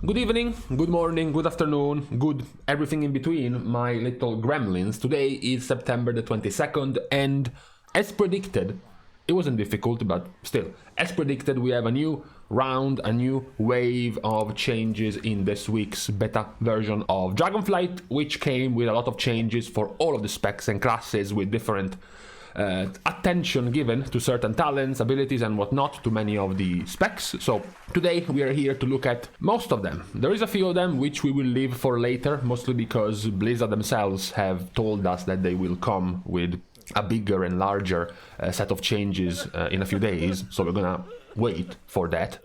Good evening, good morning, good afternoon, good everything in between, my little gremlins. Today is September the 22nd, and as predicted, it wasn't difficult, but still, as predicted, we have a new round, a new wave of changes in this week's beta version of Dragonflight, which came with a lot of changes for all of the specs and classes with different attention given to certain talents, abilities and whatnot to many of the specs. So today we are here to look at most of them. There is a few of them which we will leave for later, mostly because Blizzard themselves have told us that they will come with a bigger and larger set of changes in a few days, so we're gonna wait for that.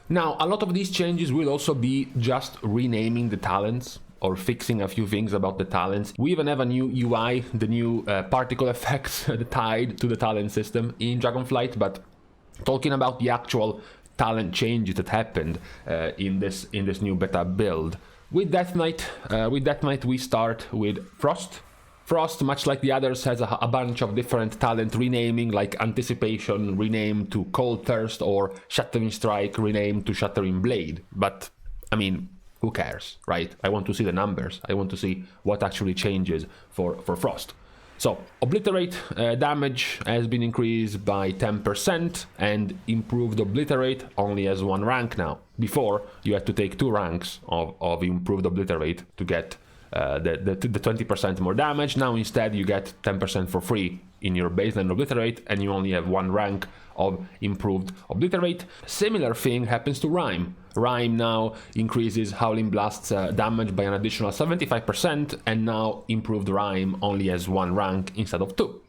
Now, a lot of these changes will also be just renaming the talents or fixing a few things about the talents. We even have a new UI, the new particle effects tied to the talent system in Dragonflight, but talking about the actual talent changes that happened in this new beta build. With Death Knight we start with Frost. Frost, much like the others, has a bunch of different talent renaming, like Anticipation renamed to Cold Thirst or Shattering Strike renamed to Shattering Blade. But, I mean, who cares, right? I want to see the numbers. I want to see what actually changes for Frost. So, Obliterate damage has been increased by 10% and improved Obliterate only has 1 rank now. Before, you had to take 2 ranks of improved Obliterate to get the 20% more damage. Now instead you get 10% for free in your baseline Obliterate, and you only have 1 rank of improved Obliterate. Similar thing happens to Rime. Rime now increases Howling Blast's damage by an additional 75%, and now improved Rime only has 1 rank instead of 2.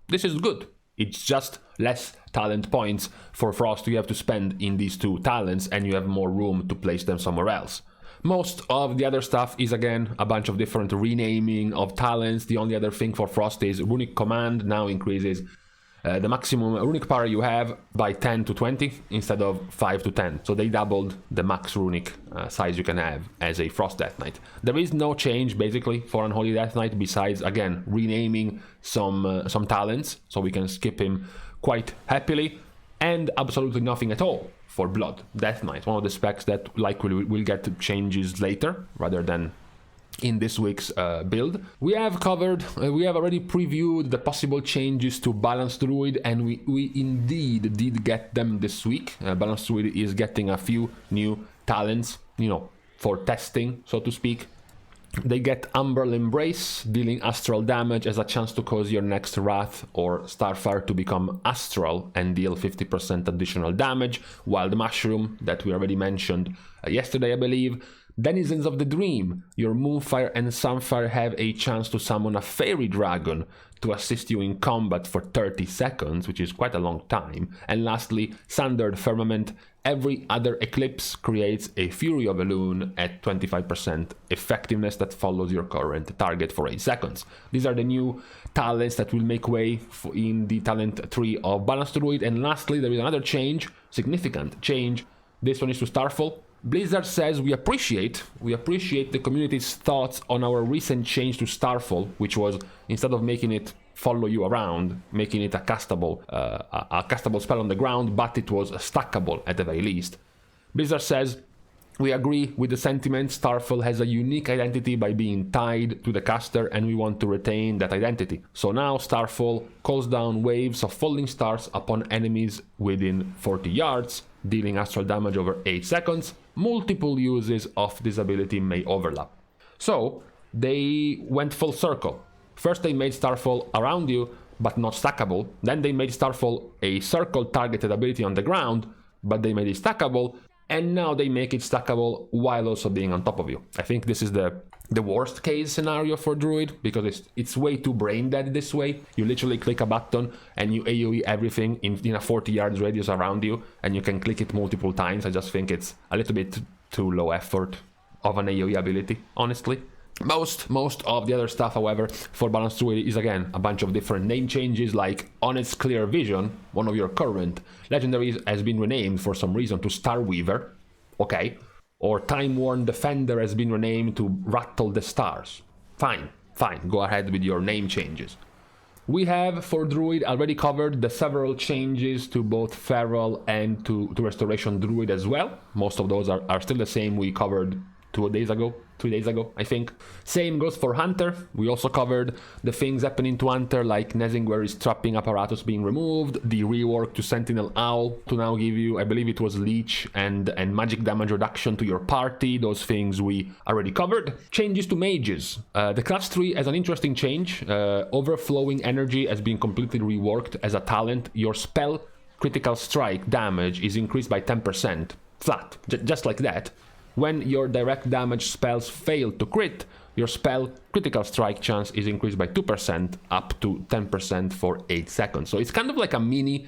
This is good. It's just less talent points for Frost you have to spend in these 2 talents, and you have more room to place them somewhere else. Most of the other stuff is again a bunch of different renaming of talents. The only other thing for Frost is Runic Command now increases the maximum runic power you have by 10 to 20 instead of 5 to 10. So they doubled the max runic size you can have as a Frost Death Knight. There is no change basically for Unholy Death Knight besides again renaming some talents, so we can skip him quite happily, and absolutely nothing at all for Blood Death Knight, one of the specs that likely will get changes later rather than in this week's build. We have already previewed the possible changes to Balanced Druid, and we indeed did get them this week. Balanced Druid is getting a few new talents, for testing, so to speak. They get Umbral Embrace, dealing astral damage as a chance to cause your next Wrath or Starfire to become astral and deal 50% additional damage. Wild Mushroom, that we already mentioned yesterday, I believe. Denizens of the Dream, your Moonfire and Sunfire have a chance to summon a Fairy Dragon to assist you in combat for 30 seconds, which is quite a long time. And lastly, Sundered Firmament, every other eclipse creates a Fury of Elune at 25% effectiveness that follows your current target for 8 seconds. These are the new talents that will make way in the talent tree of Balanced Druid. And lastly, there is another change, significant change. This one is to Starfall. Blizzard says we appreciate the community's thoughts on our recent change to Starfall, which was, instead of making it follow you around, making it a castable spell on the ground, but it was stackable at the very least. Blizzard says we agree with the sentiment. Starfall has a unique identity by being tied to the caster, and we want to retain that identity. So now Starfall calls down waves of falling stars upon enemies within 40 yards, dealing astral damage over 8 seconds. Multiple uses of this ability may overlap. So they went full circle. First they made Starfall around you, but not stackable. Then they made Starfall a circle targeted ability on the ground, but they made it stackable. And now they make it stackable while also being on top of you. I think this is the worst case scenario for Druid, because it's way too brain dead this way. You literally click a button and you AoE everything in a 40 yards radius around you, and you can click it multiple times. I just think it's a little bit too low effort of an AoE ability, honestly. Most of the other stuff, however, for Balanced Druid is again a bunch of different name changes, like Honest Clear Vision, one of your current legendaries, has been renamed for some reason to Starweaver, okay, or Time Worn Defender has been renamed to Rattle the Stars. Fine, go ahead with your name changes. We have, for Druid, already covered the several changes to both Feral and to Restoration Druid as well. Most of those are still the same we covered 3 days ago, I think. Same goes for Hunter. We also covered the things happening to Hunter, like Nezingueri's trapping apparatus being removed, the rework to Sentinel Owl to now give you, I believe it was Leech and magic damage reduction to your party. Those things we already covered. Changes to Mages. The class tree has an interesting change. Overflowing Energy has been completely reworked as a talent. Your spell critical strike damage is increased by 10%. Flat. Just like that. When your direct damage spells fail to crit, your spell critical strike chance is increased by 2% up to 10% for 8 seconds. So it's kind of like a mini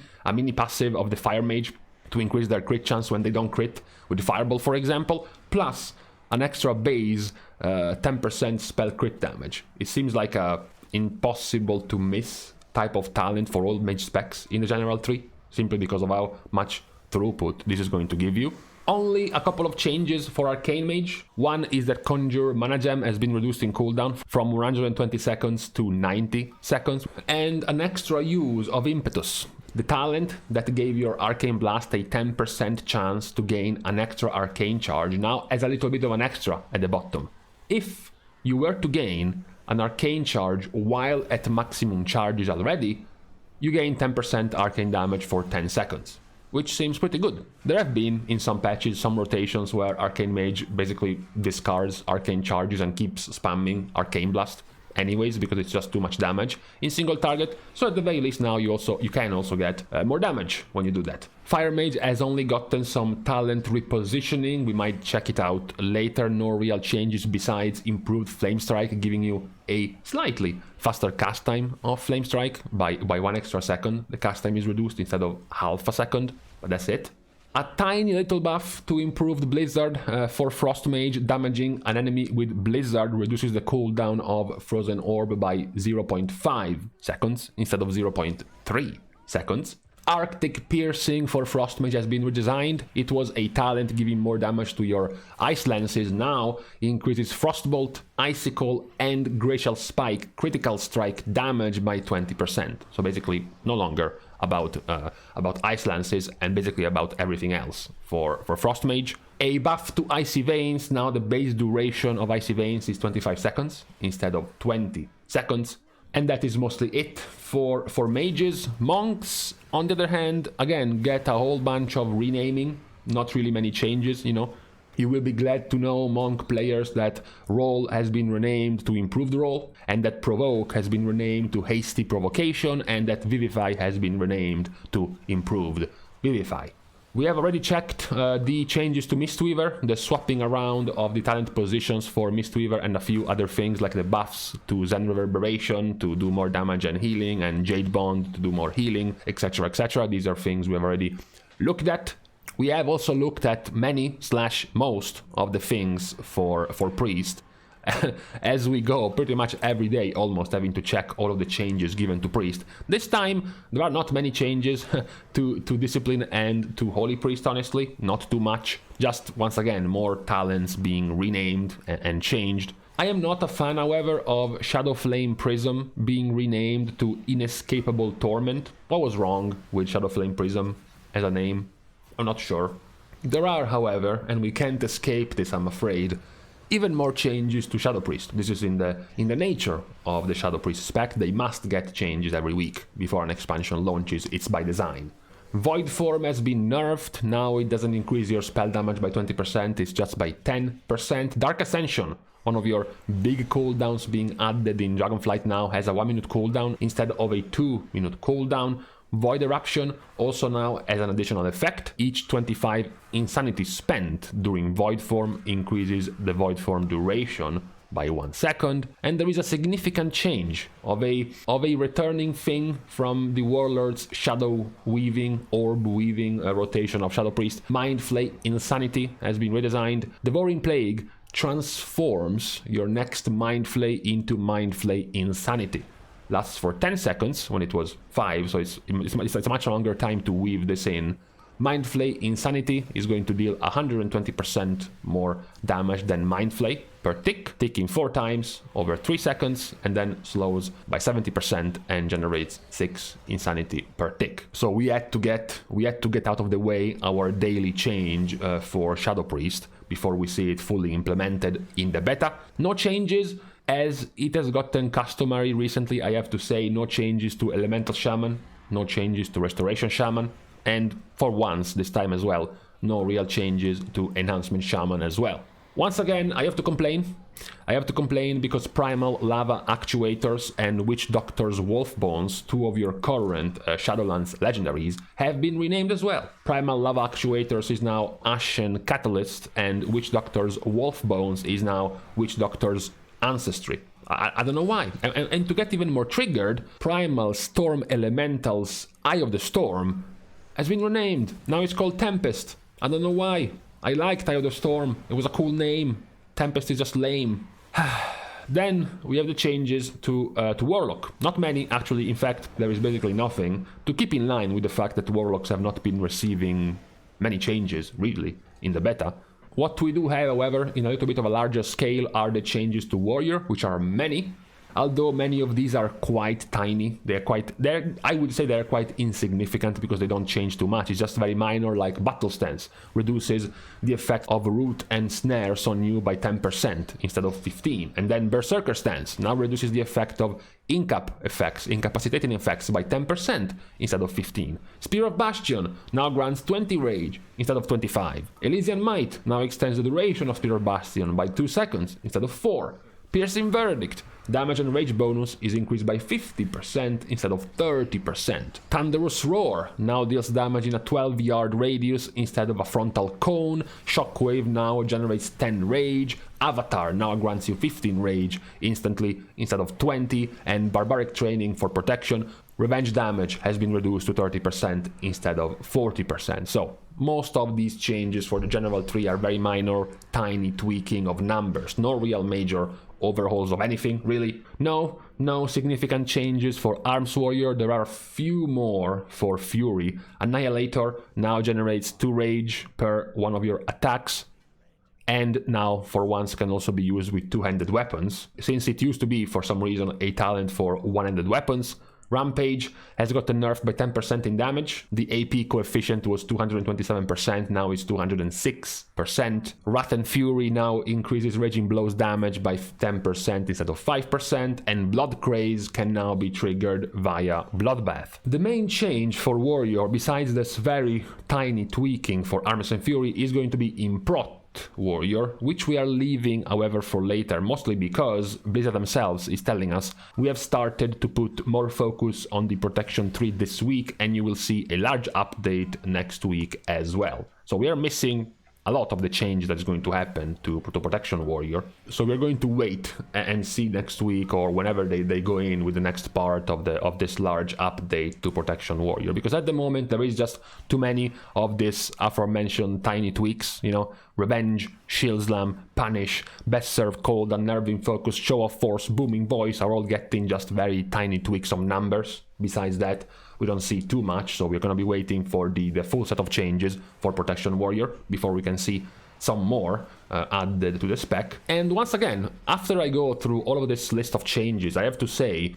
passive of the Fire Mage to increase their crit chance when they don't crit, with the Fireball for example, plus an extra base 10% spell crit damage. It seems like a impossible to miss type of talent for all mage specs in the general tree, simply because of how much throughput this is going to give you. Only a couple of changes for Arcane Mage. One is that Conjure Mana Gem has been reduced in cooldown from 120 seconds to 90 seconds, and an extra use of Impetus, the talent that gave your Arcane Blast a 10% chance to gain an extra Arcane Charge, now has a little bit of an extra at the bottom. If you were to gain an Arcane Charge while at maximum charges already, you gain 10% Arcane damage for 10 seconds. Which seems pretty good. There have been, in some patches, some rotations where Arcane Mage basically discards Arcane Charges and keeps spamming Arcane Blast anyways, because it's just too much damage in single target. So at the very least now you can also get more damage when you do that. Fire Mage has only gotten some talent repositioning. We might check it out later. No real changes besides improved Flame Strike, giving you a slightly faster cast time of Flame Strike by 1 extra second. The cast time is reduced instead of half a second, but that's it. A tiny little buff to improved Blizzard for Frost Mage. Damaging an enemy with Blizzard reduces the cooldown of Frozen Orb by 0.5 seconds instead of 0.3 seconds. Arctic Piercing for Frost Mage has been redesigned. It was a talent giving more damage to your Ice Lances. Now increases Frostbolt, Icicle, and Glacial Spike critical strike damage by 20%. So basically no longer about Ice Lances and basically about everything else for Frost Mage. A buff to Icy Veins. Now the base duration of Icy Veins is 25 seconds instead of 20 seconds. And that is mostly it for mages. Monks, on the other hand, again, get a whole bunch of renaming. Not really many changes, you know. You will be glad to know, Monk players, that Roll has been renamed to Improved Roll, and that Provoke has been renamed to Hasty Provocation, and that Vivify has been renamed to Improved Vivify. We have already checked the changes to Mistweaver, the swapping around of the talent positions for Mistweaver, and a few other things like the buffs to Zen Reverberation to do more damage and healing, and Jade Bond to do more healing, etc, etc. These are things we have already looked at. We have also looked at many/most of the things for Priest. As we go, pretty much every day, almost having to check all of the changes given to Priest. This time, there are not many changes to Discipline and to Holy Priest, honestly. Not too much. Just, once again, more talents being renamed and changed. I am not a fan, however, of Shadow Flame Prism being renamed to Inescapable Torment. What was wrong with Shadow Flame Prism as a name? I'm not sure. There are, however, and we can't escape this, I'm afraid, even more changes to Shadow Priest. This is in the nature of the Shadow Priest spec. They must get changes every week before an expansion launches. It's by design. Void Form has been nerfed. Now it doesn't increase your spell damage by 20%, it's just by 10%. Dark Ascension, one of your big cooldowns being added in Dragonflight, now has a 1-minute cooldown instead of a 2-minute cooldown. Void Eruption also now has an additional effect. Each 25 insanity spent during Void Form increases the Void Form duration by 1 second. And there is a significant change of a returning thing from the Warlord's Shadow Weaving, Orb Weaving rotation of Shadow Priest. Mind Flay Insanity has been redesigned. Devouring Plague transforms your next Mind Flay into Mind Flay Insanity. Lasts for 10 seconds when it was 5, so it's a much longer time to weave this in. Mind Flay Insanity is going to deal 120% more damage than Mind Flay per tick, ticking 4 times over 3 seconds, and then slows by 70% and generates 6 insanity per tick. So we had to get out of the way our daily change for Shadow Priest before we see it fully implemented in the beta. No changes, as it has gotten customary recently, I have to say. No changes to Elemental Shaman, no changes to Restoration Shaman, and for once this time as well, no real changes to Enhancement Shaman as well. Once again, I have to complain. Because Primal Lava Actuators and Witch Doctor's Wolf Bones, 2 of your current Shadowlands legendaries, have been renamed as well. Primal Lava Actuators is now Ashen Catalyst, and Witch Doctor's Wolf Bones is now Witch Doctor's Ancestry. I don't know why. And to get even more triggered, Primal Storm Elemental's Eye of the Storm has been renamed. Now it's called Tempest. I don't know why. I liked Eye of the Storm. It was a cool name. Tempest is just lame. Then we have the changes to Warlock. Not many, actually. In fact, there is basically nothing, to keep in line with the fact that Warlocks have not been receiving many changes, really, in the beta. What we do have, however, in a little bit of a larger scale, are the changes to Warrior, which are many. Although many of these are quite tiny, I would say they're quite insignificant because they don't change too much. It's just very minor, like Battle Stance reduces the effect of root and snares on you by 10% instead of 15%. And then Berserker Stance now reduces the effect of incapacitating effects by 10% instead of 15%. Spear of Bastion now grants 20 rage instead of 25. Elysian Might now extends the duration of Spear of Bastion by 2 seconds instead of 4. Piercing Verdict, damage and rage bonus is increased by 50% instead of 30%. Thunderous Roar now deals damage in a 12-yard radius instead of a frontal cone. Shockwave now generates 10 rage. Avatar now grants you 15 rage instantly instead of 20. And Barbaric Training for protection, revenge damage has been reduced to 30% instead of 40%. So most of these changes for the general tree are very minor, tiny tweaking of numbers. No real major overhauls of anything, really. No significant changes for Arms Warrior. There are a few more for Fury. Annihilator now generates 2 rage per one of your attacks, and now for once can also be used with 2-handed weapons, since it used to be for some reason a talent for one-handed weapons. Rampage has gotten nerfed by 10% in damage. The AP coefficient was 227%, now it's 206%. Wrath and Fury now increases Raging Blows damage by 10% instead of 5%, and Blood Craze can now be triggered via Bloodbath. The main change for Warrior, besides this very tiny tweaking for Arms and Fury, is going to be in Prot Warrior, which we are leaving, however, for later, mostly because Blizzard themselves is telling us we have started to put more focus on the protection tree this week, and you will see a large update next week as well. So we are missing a lot of the change that is going to happen to Protection Warrior. So we're going to wait and see next week, or whenever they go in with the next part of this large update to Protection Warrior, because at the moment there is just too many of this aforementioned tiny tweaks, Revenge, Shield Slam, Punish, Best Served Cold, Unnerving Focus, Show of Force, Booming Voice are all getting just very tiny tweaks of numbers. Besides that, we don't see too much, so we're going to be waiting for the full set of changes for Protection Warrior before we can see some more added to the spec. And once again, after I go through all of this list of changes, I have to say,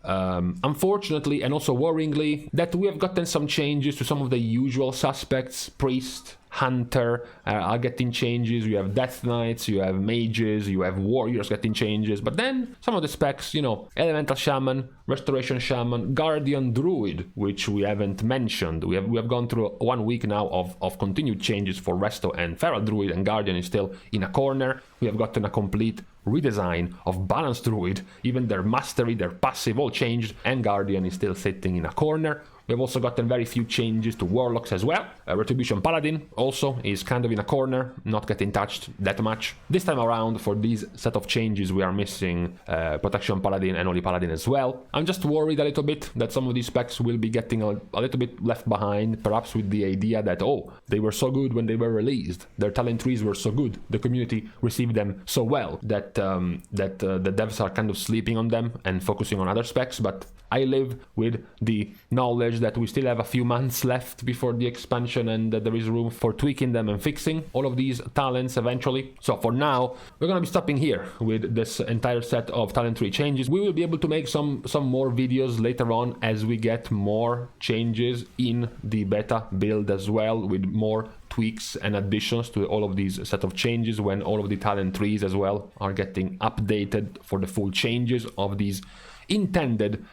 unfortunately and also worryingly, that we have gotten some changes to some of the usual suspects. Priest, Hunter are getting changes, you have Death Knights, you have Mages, you have Warriors getting changes, but then some of the specs, Elemental Shaman, Restoration Shaman, Guardian, Druid, which we haven't mentioned. We have gone through 1 week now of continued changes for Resto and Feral Druid, and Guardian is still in a corner. We have gotten a complete redesign of Balanced Druid, even their mastery, their passive, all changed, and Guardian is still sitting in a corner. We have also gotten very few changes to Warlocks as well. Retribution Paladin also is kind of in a corner, not getting touched that much. This time around, for these set of changes, we are missing Protection Paladin and Holy Paladin as well. I'm just worried a little bit that some of these specs will be getting a little bit left behind, perhaps with the idea that, they were so good when they were released. Their talent trees were so good, the community received them so well, that the devs are kind of sleeping on them and focusing on other specs. But I live with the knowledge knowledge that we still have a few months left before the expansion, and that there is room for tweaking them and fixing all of these talents eventually. So for now, we're gonna be stopping here with this entire set of talent tree changes. We will be able to make some more videos later on as we get more changes in the beta build as well, with more tweaks and additions to all of these set of changes, when all of the talent trees as well are getting updated for the full changes of these intended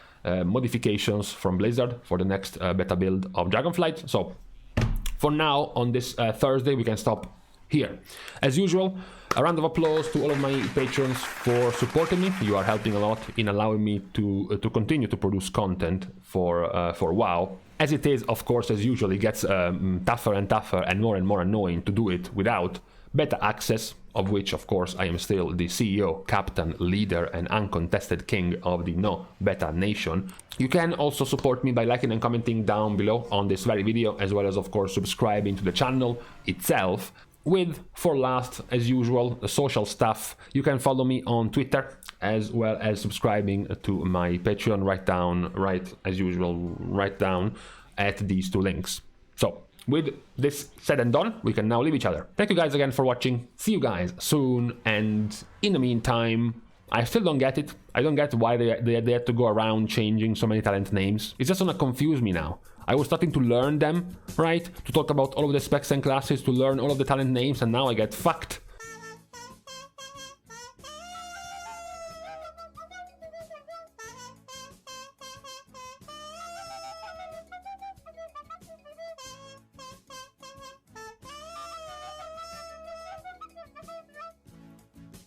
modifications from Blizzard for the next beta build of Dragonflight. So for now, on this Thursday, we can stop here. As usual, a round of applause to all of my patrons for supporting me. You are helping a lot in allowing me to continue to produce content for WoW. As it is, of course, as usual, it gets tougher and tougher and more annoying to do it without beta access, of which, of course, I am still the CEO, captain, leader, and uncontested king of the No Beta Nation. You can also support me by liking and commenting down below on this very video, as well as, of course, subscribing to the channel itself. With, for last, as usual, the social stuff, you can follow me on Twitter, as well as subscribing to my Patreon right down at these two links. So, with this said and done, we can now leave each other. Thank you guys again for watching. See you guys soon, and in the meantime, I still don't get it. I don't get why they had to go around changing so many talent names. It's just gonna confuse me now. I was starting to learn them, right? To talk about all of the specs and classes, to learn all of the talent names, and now I get fucked